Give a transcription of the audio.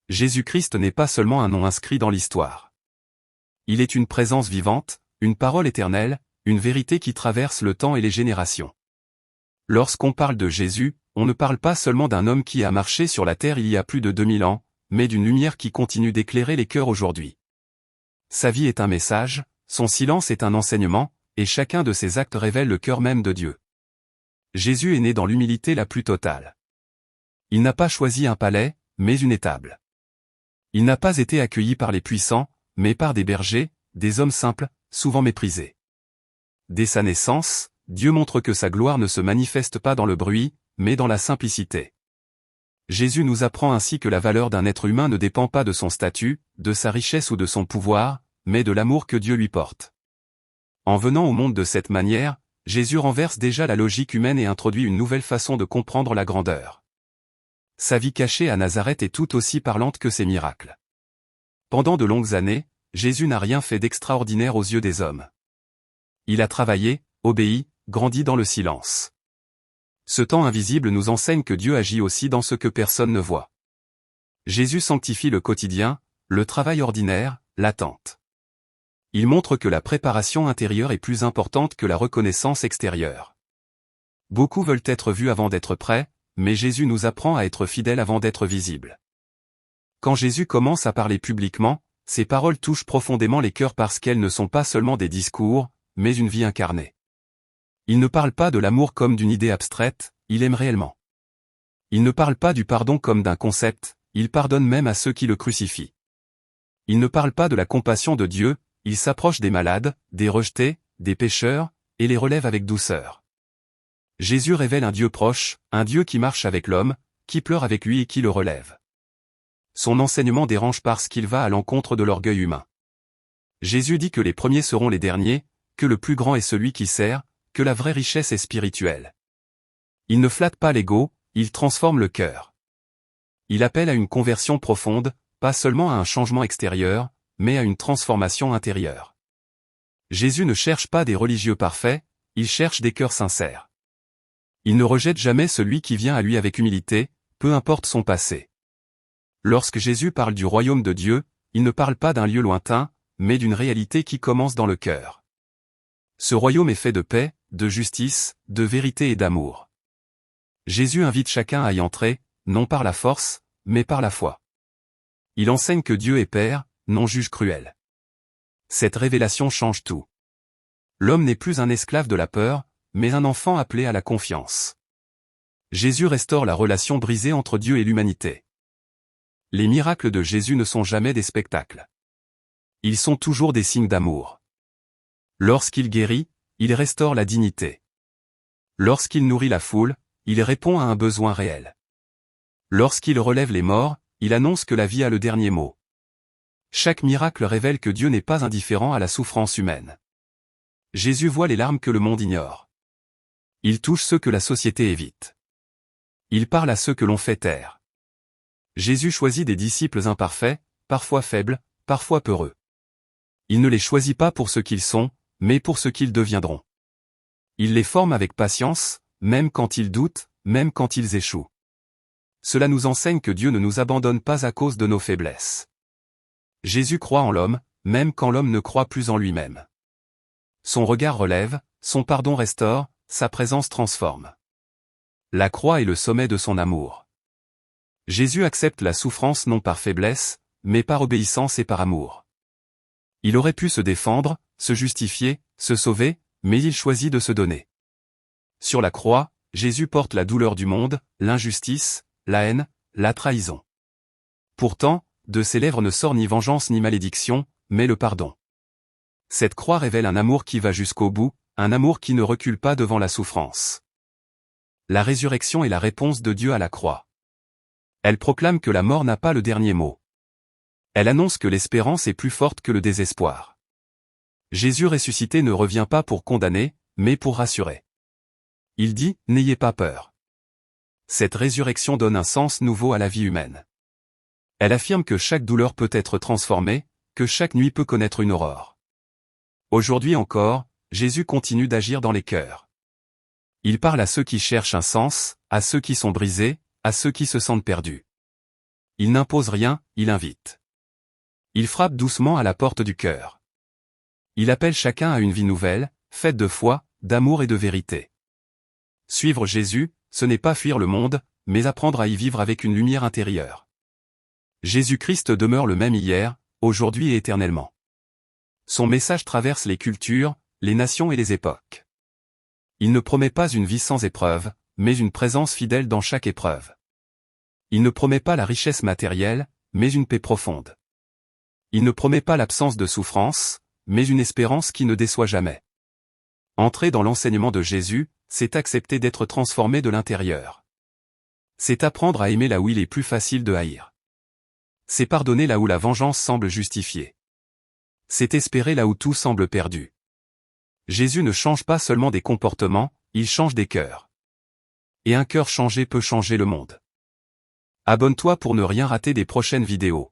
Jésus-Christ n'est pas seulement un nom inscrit dans l'histoire. Il est une présence vivante, une parole éternelle, une vérité qui traverse le temps et les générations. Lorsqu'on parle de Jésus, on ne parle pas seulement d'un homme qui a marché sur la terre il y a plus de 2000 ans, mais d'une lumière qui continue d'éclairer les cœurs aujourd'hui. Sa vie est un message, son silence est un enseignement, et chacun de ses actes révèle le cœur même de Dieu. Jésus est né dans l'humilité la plus totale. Il n'a pas choisi un palais, mais une étable. Il n'a pas été accueilli par les puissants, mais par des bergers, des hommes simples, souvent méprisés. Dès sa naissance, Dieu montre que sa gloire ne se manifeste pas dans le bruit, mais dans la simplicité. Jésus nous apprend ainsi que la valeur d'un être humain ne dépend pas de son statut, de sa richesse ou de son pouvoir, mais de l'amour que Dieu lui porte. En venant au monde de cette manière, Jésus renverse déjà la logique humaine et introduit une nouvelle façon de comprendre la grandeur. Sa vie cachée à Nazareth est tout aussi parlante que ses miracles. Pendant de longues années, Jésus n'a rien fait d'extraordinaire aux yeux des hommes. Il a travaillé, obéi, grandi dans le silence. Ce temps invisible nous enseigne que Dieu agit aussi dans ce que personne ne voit. Jésus sanctifie le quotidien, le travail ordinaire, l'attente. Il montre que la préparation intérieure est plus importante que la reconnaissance extérieure. Beaucoup veulent être vus avant d'être prêts, mais Jésus nous apprend à être fidèles avant d'être visibles. Quand Jésus commence à parler publiquement, ses paroles touchent profondément les cœurs parce qu'elles ne sont pas seulement des discours, mais une vie incarnée. Il ne parle pas de l'amour comme d'une idée abstraite, il aime réellement. Il ne parle pas du pardon comme d'un concept, il pardonne même à ceux qui le crucifient. Il ne parle pas de la compassion de Dieu, il s'approche des malades, des rejetés, des pécheurs, et les relève avec douceur. Jésus révèle un Dieu proche, un Dieu qui marche avec l'homme, qui pleure avec lui et qui le relève. Son enseignement dérange parce qu'il va à l'encontre de l'orgueil humain. Jésus dit que les premiers seront les derniers, que le plus grand est celui qui sert, que la vraie richesse est spirituelle. Il ne flatte pas l'ego, il transforme le cœur. Il appelle à une conversion profonde, pas seulement à un changement extérieur, mais à une transformation intérieure. Jésus ne cherche pas des religieux parfaits, il cherche des cœurs sincères. Il ne rejette jamais celui qui vient à lui avec humilité, peu importe son passé. Lorsque Jésus parle du royaume de Dieu, il ne parle pas d'un lieu lointain, mais d'une réalité qui commence dans le cœur. Ce royaume est fait de paix, de justice, de vérité et d'amour. Jésus invite chacun à y entrer, non par la force, mais par la foi. Il enseigne que Dieu est Père, non juge cruel. Cette révélation change tout. L'homme n'est plus un esclave de la peur, mais un enfant appelé à la confiance. Jésus restaure la relation brisée entre Dieu et l'humanité. Les miracles de Jésus ne sont jamais des spectacles. Ils sont toujours des signes d'amour. Lorsqu'il guérit, il restaure la dignité. Lorsqu'il nourrit la foule, il répond à un besoin réel. Lorsqu'il relève les morts, il annonce que la vie a le dernier mot. Chaque miracle révèle que Dieu n'est pas indifférent à la souffrance humaine. Jésus voit les larmes que le monde ignore. Il touche ceux que la société évite. Il parle à ceux que l'on fait taire. Jésus choisit des disciples imparfaits, parfois faibles, parfois peureux. Il ne les choisit pas pour ce qu'ils sont, mais pour ce qu'ils deviendront. Il les forme avec patience, même quand ils doutent, même quand ils échouent. Cela nous enseigne que Dieu ne nous abandonne pas à cause de nos faiblesses. Jésus croit en l'homme, même quand l'homme ne croit plus en lui-même. Son regard relève, son pardon restaure, sa présence transforme. La croix est le sommet de son amour. Jésus accepte la souffrance non par faiblesse, mais par obéissance et par amour. Il aurait pu se défendre, se justifier, se sauver, mais il choisit de se donner. Sur la croix, Jésus porte la douleur du monde, l'injustice, la haine, la trahison. Pourtant, de ses lèvres ne sort ni vengeance ni malédiction, mais le pardon. Cette croix révèle un amour qui va jusqu'au bout, un amour qui ne recule pas devant la souffrance. La résurrection est la réponse de Dieu à la croix. Elle proclame que la mort n'a pas le dernier mot. Elle annonce que l'espérance est plus forte que le désespoir. Jésus ressuscité ne revient pas pour condamner, mais pour rassurer. Il dit, « N'ayez pas peur ». Cette résurrection donne un sens nouveau à la vie humaine. Elle affirme que chaque douleur peut être transformée, que chaque nuit peut connaître une aurore. Aujourd'hui encore, Jésus continue d'agir dans les cœurs. Il parle à ceux qui cherchent un sens, à ceux qui sont brisés, à ceux qui se sentent perdus. Il n'impose rien, il invite. Il frappe doucement à la porte du cœur. Il appelle chacun à une vie nouvelle, faite de foi, d'amour et de vérité. Suivre Jésus, ce n'est pas fuir le monde, mais apprendre à y vivre avec une lumière intérieure. Jésus-Christ demeure le même hier, aujourd'hui et éternellement. Son message traverse les cultures, les nations et les époques. Il ne promet pas une vie sans épreuve, mais une présence fidèle dans chaque épreuve. Il ne promet pas la richesse matérielle, mais une paix profonde. Il ne promet pas l'absence de souffrance, mais une espérance qui ne déçoit jamais. Entrer dans l'enseignement de Jésus, c'est accepter d'être transformé de l'intérieur. C'est apprendre à aimer là où il est plus facile de haïr. C'est pardonner là où la vengeance semble justifiée. C'est espérer là où tout semble perdu. Jésus ne change pas seulement des comportements, il change des cœurs. Et un cœur changé peut changer le monde. Abonne-toi pour ne rien rater des prochaines vidéos.